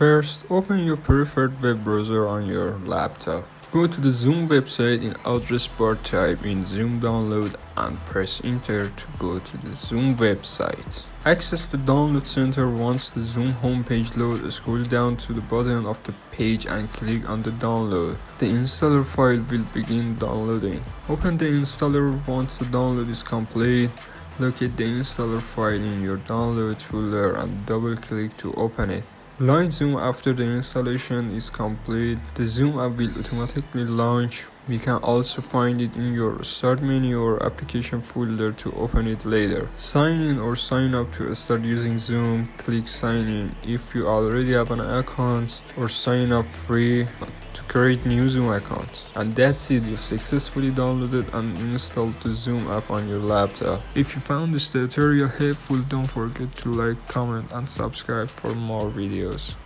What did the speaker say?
First, open your preferred web browser on your laptop. Go to the Zoom website. In address bar, type in Zoom download and press enter to go to the Zoom website. Access the download center. Once the Zoom homepage loads, scroll down to the bottom of the page and click on the download. The installer file will begin downloading. Open the installer. Once the download is complete, locate the installer file in your download folder and double click to open it. Launch Zoom. After the installation is complete, the Zoom app will automatically launch. You can also find it in your Start menu or Application folder to open it later. Sign in or sign up to start using Zoom. Click Sign in if you already have an account, or sign up free to create new Zoom accounts. And that's it, you've successfully downloaded and installed the Zoom app on your laptop. If you found this tutorial helpful, don't forget to like, comment and subscribe for more videos.